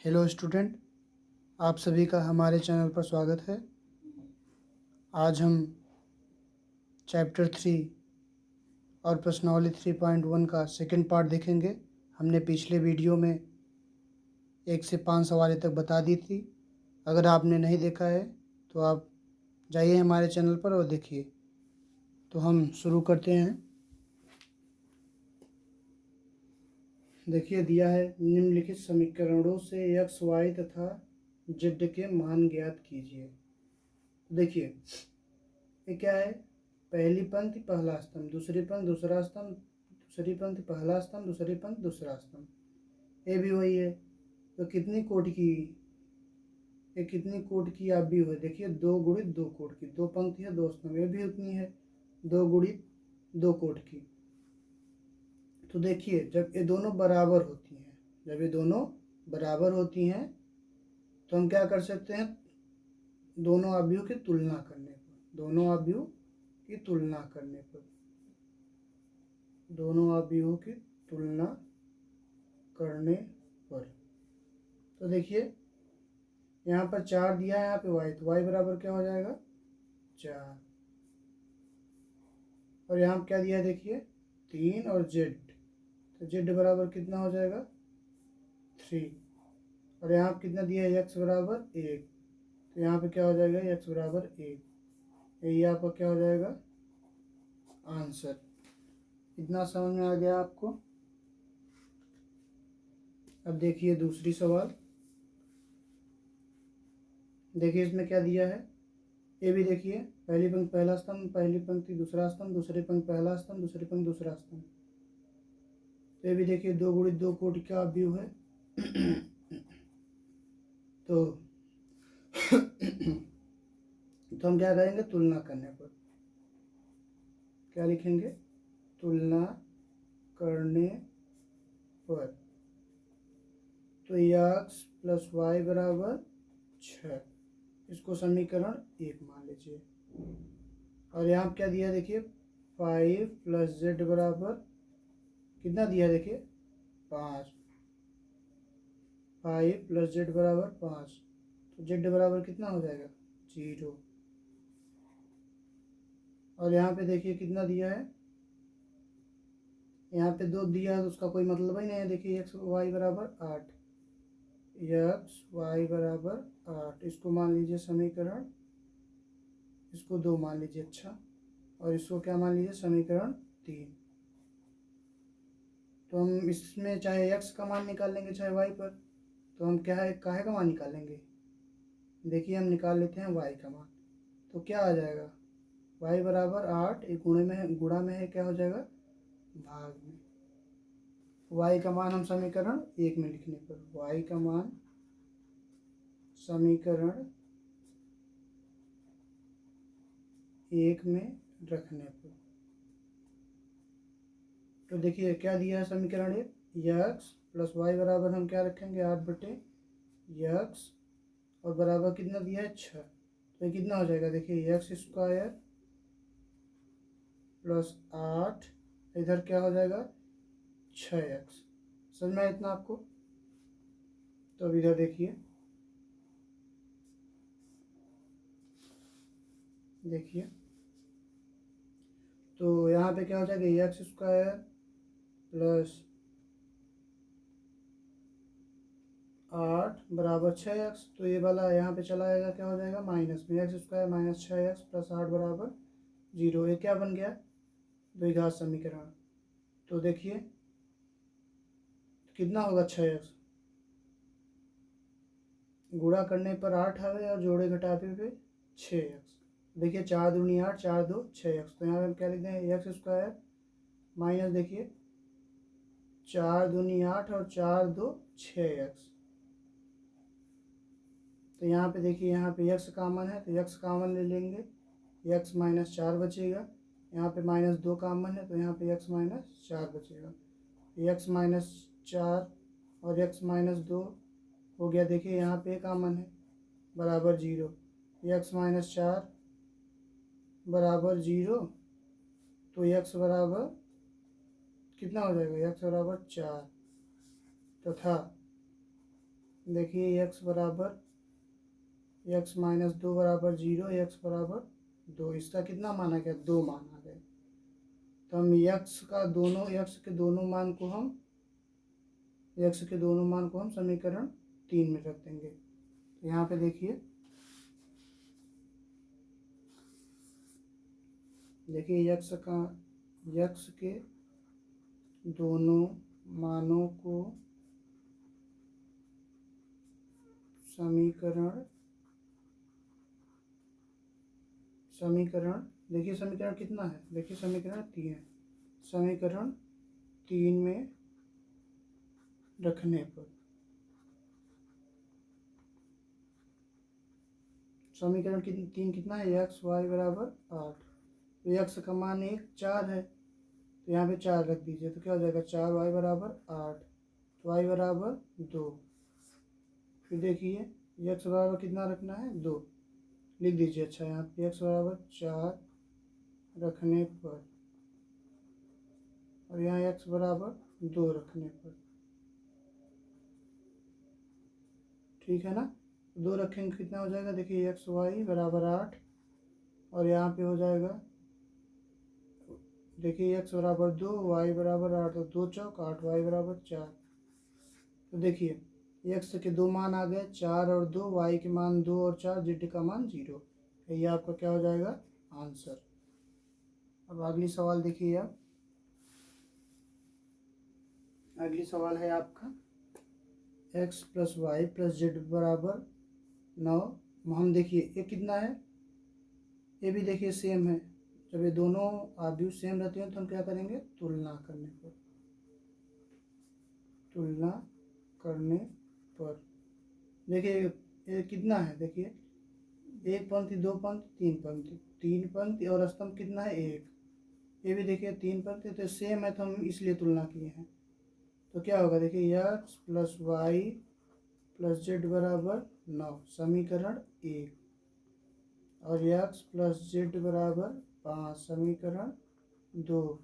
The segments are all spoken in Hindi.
हेलो स्टूडेंट, आप सभी का हमारे चैनल पर स्वागत है। आज हम चैप्टर 3 और प्रश्नावली 3.1 का सेकंड पार्ट देखेंगे। हमने पिछले वीडियो में 1 से 5 सवाल तक बता दी थी। अगर आपने नहीं देखा है तो आप जाइए हमारे चैनल पर और देखिए। तो हम शुरू करते हैं। देखिए, दिया है निम्नलिखित समीकरणों से एक्स वाई तथा जेड के मान ज्ञात कीजिए। देखिए, ये क्या है? पहली पंक्ति पहला स्तंभ, दूसरी पंक्ति दूसरा स्तंभ, दूसरी पंक्ति पहला स्तंभ, दूसरी पंक्ति दूसरा स्तंभ। ये भी वही है। तो कितनी कोटि की, ये कितनी कोटि की आप भी हुए? देखिए, 2 गुणित 2 कोटि की, 2 पंक्ति है 2 स्तंभ, ये भी उतनी है 2 गुणित 2 कोटि की। तो देखिए, जब ये दोनों बराबर होती हैं, जब ये दोनों बराबर होती हैं तो हम क्या कर सकते हैं? दोनों अवयव की तुलना करने पर, दोनों अवयव की तुलना करने पर, दोनों अवयवों की तुलना करने पर, तो देखिए यहाँ पर 4 दिया है, यहाँ पे y, तो y बराबर क्या हो जाएगा? 4। और यहाँ क्या दिया है? देखिए 3 और z, तो z बराबर कितना हो जाएगा? 3। और यहाँ पे कितना दिया है? x बराबर 1, तो यहाँ पे क्या हो जाएगा? x बराबर 1। यही आपका क्या हो जाएगा? आंसर। इतना समझ में आ गया आपको? अब देखिए दूसरी सवाल। देखिए इसमें क्या दिया है? ये भी देखिए, पहली पंक्ति पहला स्तंभ, पहली पंक्ति दूसरा स्तंभ, दूसरी पंक्ति पहला स्तंभ, दूसरी पंक्ति दूसरा स्तंभ। तो ये भी देखिए 2 गुणित 2 कोटि का अवयव है। तो तो हम क्या करेंगे? तुलना करने पर क्या लिखेंगे? तुलना करने पर। तो x प्लस वाई बराबर 6, इसको समीकरण 1 मान लीजिए। और यहाँ क्या दिया? देखिए 5 प्लस जेड बराबर कितना दिया? देखिए 5। 5 प्लस जेड बराबर 5, तो जेड बराबर कितना हो जाएगा? 0। और यहाँ पे देखिए कितना दिया है? यहाँ पे 2 दिया है तो उसका कोई मतलब ही नहीं है। देखिए एक्स वाई बराबर 8, एक्स वाई बराबर 8, इसको मान लीजिए समीकरण, इसको 2 मान लीजिए। अच्छा, और इसको क्या मान लीजिए? समीकरण 3। तो हम इसमें चाहे x का मान निकाल लेंगे चाहे y पर, तो हम क्या है, काहे का मान निकालेंगे? देखिए हम निकाल लेते हैं y का मान। तो क्या आ जाएगा? y बराबर 8, एक गुणे में है, गुणा में है, क्या हो जाएगा? भाग में। y का मान हम समीकरण 1 में लिखने पर, y का मान समीकरण 1 में रखने पर, तो देखिए क्या दिया है समीकरण 1? x प्लस वाई बराबर हम क्या रखेंगे? 8 बटे x, और बराबर कितना दिया है? 6। तो ये कितना हो जाएगा? देखिए एक्स स्क्वायर प्लस 8, इधर क्या हो जाएगा? 6x। समझ में आया इतना आपको? तो अब इधर देखिए, देखिए तो यहाँ पे क्या हो जाएगा? एक्स स्क्वायर प्लस 8 बराबर 6x, तो ये वाला यहाँ पे चला आएगा, क्या हो जाएगा? माइनस में, x square minus 6x plus 8 बराबर 0। ये क्या बन गया? द्विघात समीकरण। तो देखिए कितना होगा? 6x गुणा करने पर 8 आवे और जोड़े घटावे पे 6x। देखिए 4 दूनी 8, 4 2 6x, तो यहाँ पे हम क्या लिखते हैं? एक्स स्क्वायर माइनस, देखिए 4 दूनी 8 और 4 2 6x। तो यहाँ पे देखिए, यहाँ पे x कॉमन है तो x कॉमन ले लेंगे, x माइनस 4 बचेगा। यहाँ पे माइनस 2 कॉमन है तो यहाँ पे x माइनस 4 बचेगा। x माइनस 4 और x माइनस 2 हो गया। देखिए यहाँ पे कॉमन है, बराबर 0। x माइनस 4 बराबर 0, तो x बराबर कितना हो जाएगा? x बराबर 4 तथा देखिए x बराबर x माइनस 2 बराबर 0, x बराबर 2, इसका कितना माना गया? 2 माना गया। तो हम x के दोनों मान को हम समीकरण 3 में रख देंगे। तो यहाँ पे देखिए x के दोनों मानों को समीकरण देखिए समीकरण कितना है? देखिए समीकरण 3 है। समीकरण 3 में रखने पर समीकरण 3 कितना है? x y बराबर 8। तो x का मान 4 है, तो यहाँ पे 4 रख दीजिए। तो क्या हो जाएगा? 4y बराबर 8, तो y बराबर 2। फिर देखिए x बराबर कितना रखना है? 2 लिख दीजिए। अच्छा, यहाँ पे x बराबर 4 रखने पर और यहाँ x बराबर 2 रखने पर, ठीक है ना? 2 रखेंगे कितना हो जाएगा? देखिए x y बराबर 8 और यहाँ पे हो जाएगा देखिए x बराबर 2 y बराबर 8, तो 2 चौक 8, y बराबर 4। तो देखिए x के दो मान आ गए, 4 और 2, y के मान 2 और 4, z का मान 0। ये आपका क्या हो जाएगा? आंसर। अब अगली सवाल देखिए आप। अगली सवाल है आपका x plus Y plus Z बराबर 9। हम देखिए ये कितना है? ये भी देखिए सेम है। जब ये दोनों आव्यूह सेम रहते हैं तो हम क्या करेंगे? तुलना करने पर देखिए ये कितना है? देखिए एक पंक्ति, दो पंक्ति, तीन पंक्ति और स्तंभ कितना है? एक। ये भी देखिए 3 पंक्ति, तो सेम है तो हम इसलिए तुलना किए हैं। तो क्या होगा? देखिए x plus Y plus Z बराबर 9 समीकरण 1 और x प्लस जेड बराबर 5 समीकरण 2,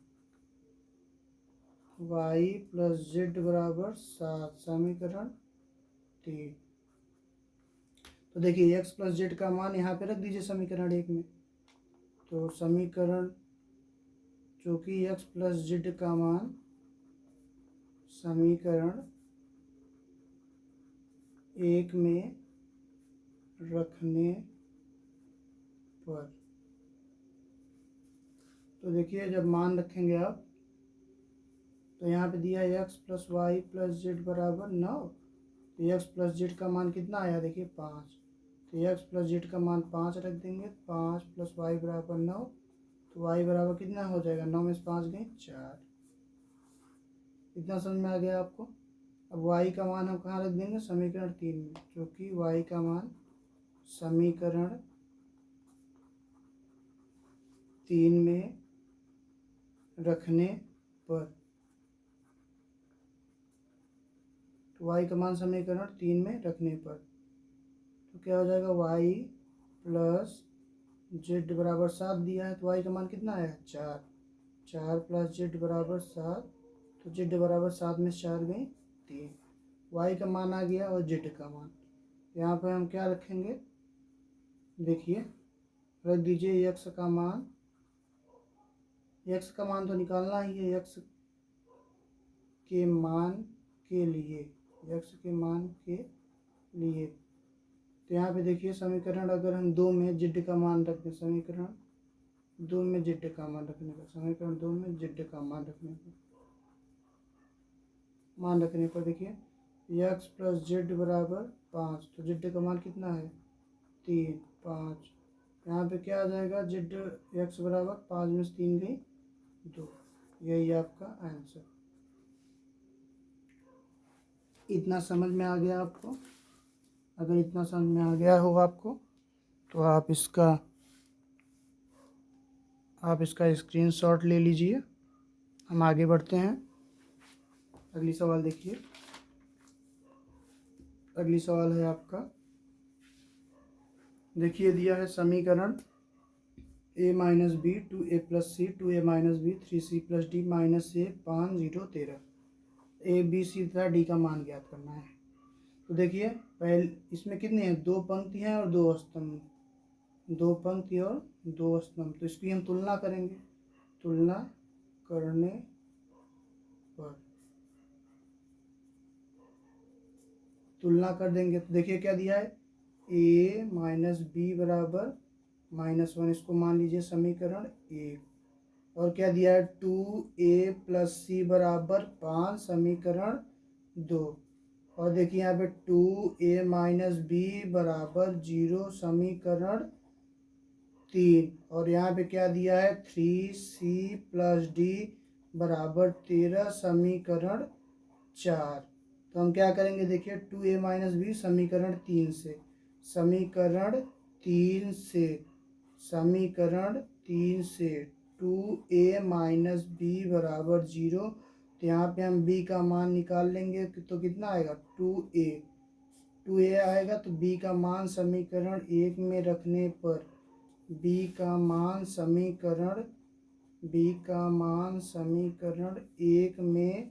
y प्लस जेड बराबर 7 समीकरण 3। तो देखिए x प्लस जेड का मान यहाँ पे रख दीजिए समीकरण 1 में। तो समीकरण चूँकि x प्लस जेड का मान समीकरण 1 में रखने पर, तो देखिए जब मान रखेंगे आप तो यहाँ पे दिया है x plus Y plus Z बराबर 9। तो x प्लस जेड का मान कितना आया? देखिए 5। तो x प्लस जेड का मान 5 रख देंगे। 5 प्लस वाई बराबर 9, तो y बराबर कितना हो जाएगा? 9 में से 5 गए 4। इतना समझ में आ गया आपको? अब y का मान हम कहाँ रख देंगे? समीकरण 3 में, क्योंकि y का मान समीकरण 3 में रखने पर, तो y का मान समीकरण 3 में रखने पर तो क्या हो जाएगा? y प्लस जेड बराबर 7 दिया है, तो y का मान कितना आया? 4। 4 प्लस जेड बराबर 7, तो जेड बराबर 7 में 4 गई 3। y का मान आ गया और जेड का मान। यहाँ पर हम क्या रखेंगे? देखिए रख दीजिए x का मान। x का मान तो निकालना ही है। x के मान के लिए तो यहाँ पे देखिए समीकरण अगर हम 2 में जेड का मान रख दें, समीकरण 2 में जेड का मान रखने पर, समीकरण 2 में जेड का मान रखने पर देखिए x प्लस जेड बराबर 5, तो जेड का मान कितना है? 3 5। यहाँ पे क्या आ जाएगा? जेड x बराबर 5 में से 3 गई 2। यही आपका आंसर। इतना समझ में आ गया आपको? अगर इतना समझ में आ गया हो आपको तो आप इसका स्क्रीनशॉट ले लीजिए। हम आगे बढ़ते हैं। अगली सवाल देखिए। अगली सवाल है आपका, देखिए दिया है समीकरण a minus B 2a plus C 2a minus B 3c plus D minus A 5 0 13। A B C तथा डी का मान ज्ञात करना है। तो देखिए पहले इसमें कितनी है, 2 पंक्ति हैं और 2 स्तंभ, 2 पंक्ति और 2 स्तंभ। तो इसकी हम तुलना करेंगे, तुलना करने पर तुलना कर देंगे तो देखिए क्या दिया है, a माइनस बी बराबर -1, इसको मान लीजिए समीकरण 1। और क्या दिया है, 2a प्लस सी बराबर 5 समीकरण 2। और देखिए यहाँ पे 2a माइनस बी बराबर 0 समीकरण 3। और यहाँ पे क्या दिया है, 3c प्लस डी बराबर 13 समीकरण 4। तो हम क्या करेंगे, देखिए 2a माइनस बी समीकरण 3 से, समीकरण 3 से, समीकरण 3 से 2a माइनस बी बराबर 0। तो यहाँ पे हम b का मान निकाल लेंगे तो कितना आएगा, 2a आएगा। तो b का मान समीकरण 1 में रखने पर, b का मान समीकरण 1 में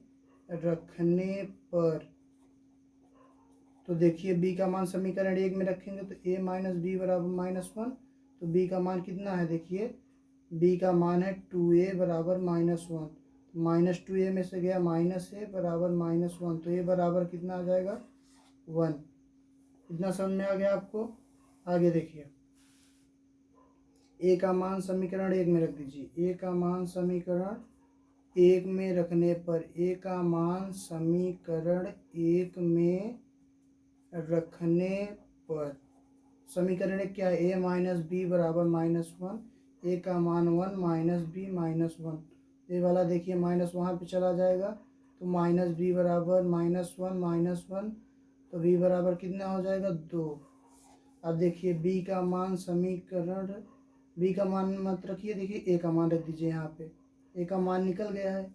रखने पर, तो देखिए b का मान समीकरण 1 में रखेंगे तो a माइनस बी बराबर -1। तो b का मान कितना है, देखिए b का मान है 2a बराबर -1। -2a में से गया -a बराबर -1, तो a बराबर कितना आ जाएगा, 1। इतना समझ में आ गया आपको। आगे देखिए a का मान समीकरण 1 में रख दीजिए, a का मान समीकरण 1 में रखने पर, a का मान समीकरण 1 में रखने पर, समीकरण 1 क्या है, a माइनस बी बराबर -1, a का मान 1 माइनस बी -1। ये वाला देखिए माइनस वहाँ पे चला जाएगा, तो माइनस बी बराबर -1, तो b बराबर कितना हो जाएगा, 2। अब देखिए b का मान समीकरण, b का मान मत रखिए, देखिए a का मान रख दीजिए। यहाँ पे a का मान निकल गया है,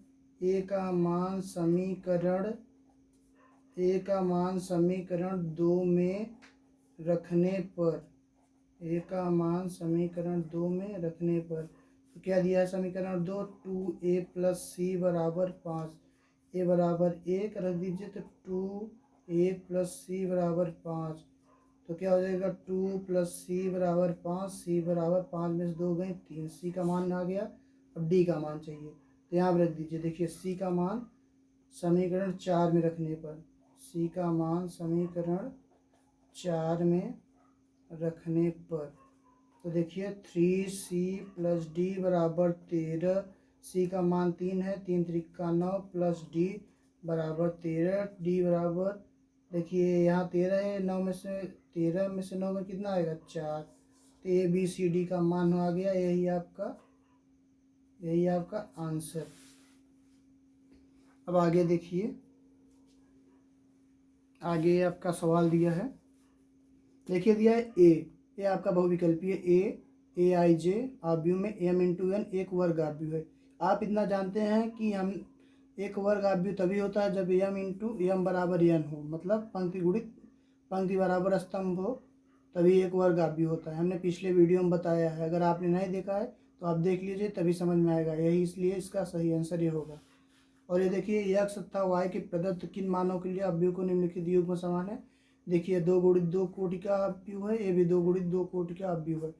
a का मान समीकरण 2 में रखने पर, a का मान समीकरण 2 में रखने पर, तो क्या दिया है समीकरण 2, 2a प्लस सी बराबर 5, a बराबर 1 रख दीजिए, तो 2a प्लस सी बराबर 5। तो क्या हो जाएगा, 2 प्लस सी बराबर 5, सी बराबर 5 में से 2 गए 3, सी का मान आ गया। अब डी का मान चाहिए, तो यहाँ पर रख दीजिए। देखिए सी का मान समीकरण 4 में रखने पर, सी का मान समीकरण 4 में रखने पर, तो देखिए 3c प्लस डी बराबर 13, सी का मान 3 है, 3 त्रिका 9 प्लस डी बराबर 13, डी बराबर देखिए यहाँ 13 है, 9 में से 13 में से 9 में कितना आएगा, 4। तो ए बी सी डी का मान आ गया, यही आपका आंसर। अब आगे देखिए, आगे आपका सवाल दिया है, देखिए दिया है ए आपका बहुविकल्पीय ए आई जे आव्यूह में m इंटू एन एक वर्ग आव्यूह है। आप इतना जानते हैं कि हम एक वर्ग आव्यूह तभी होता है जब m इंटू एम बराबर n हो, मतलब पंक्ति गुणित पंक्ति बराबर स्तंभ हो, तभी एक वर्ग आव्यूह होता है। हमने पिछले वीडियो में बताया है, अगर आपने नहीं देखा है तो आप देख लीजिए, तभी समझ में आएगा। यही इसलिए इसका सही आंसर ये होगा। और ये देखिए x तथा y के प्रदत्त किन मानों के लिए आव्यूह को निम्नलिखित युग्म समान है। देखिए 2 गुणित 2 कोटि का आव्यूह है, ये भी 2 गुणित 2 कोटि का आव्यूह है।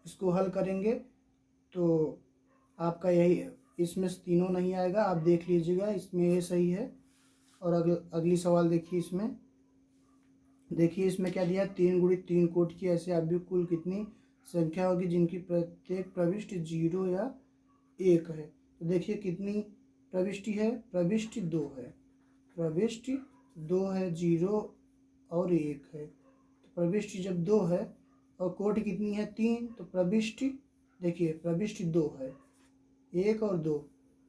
इसको हल करेंगे तो आपका यही, इसमें से तीनों नहीं आएगा, आप देख लीजिएगा, इसमें ये सही है। और अगली सवाल देखिए, इसमें क्या दिया है, 3 गुणित 3 कोटि की ऐसे आव्यूह कुल कितनी संख्या होगी जिनकी प्रत्येक प्रविष्टि 0 या 1 है। तो देखिए कितनी प्रविष्टि है, प्रविष्टि 2 है, प्रविष्टि 2 है, 0 और 1 है। तो प्रविष्टि जब 2 है और कोटि कितनी है, 3, तो प्रविष्टि देखिए प्रविष्टि 2 है, 1 और 2।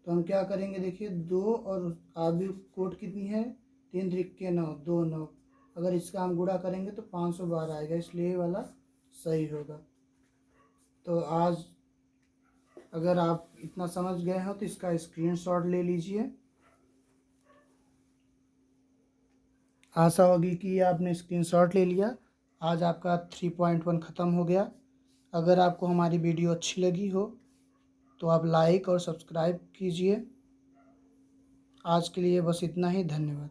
तो हम क्या करेंगे, देखिए 2 और आव्यूह कोटि कितनी है, 3 त्रिके 9, 2 9। अगर इसका हम गुणा करेंगे तो 512 आएगा, इसलिए ये वाला सही होगा। तो आज अगर आप इतना समझ गए हो तो इसका स्क्रीनशॉट ले लीजिए। आशा होगी कि आपने स्क्रीनशॉट ले लिया। आज आपका 3.1 ख़त्म हो गया। अगर आपको हमारी वीडियो अच्छी लगी हो तो आप लाइक और सब्सक्राइब कीजिए। आज के लिए बस इतना ही, धन्यवाद।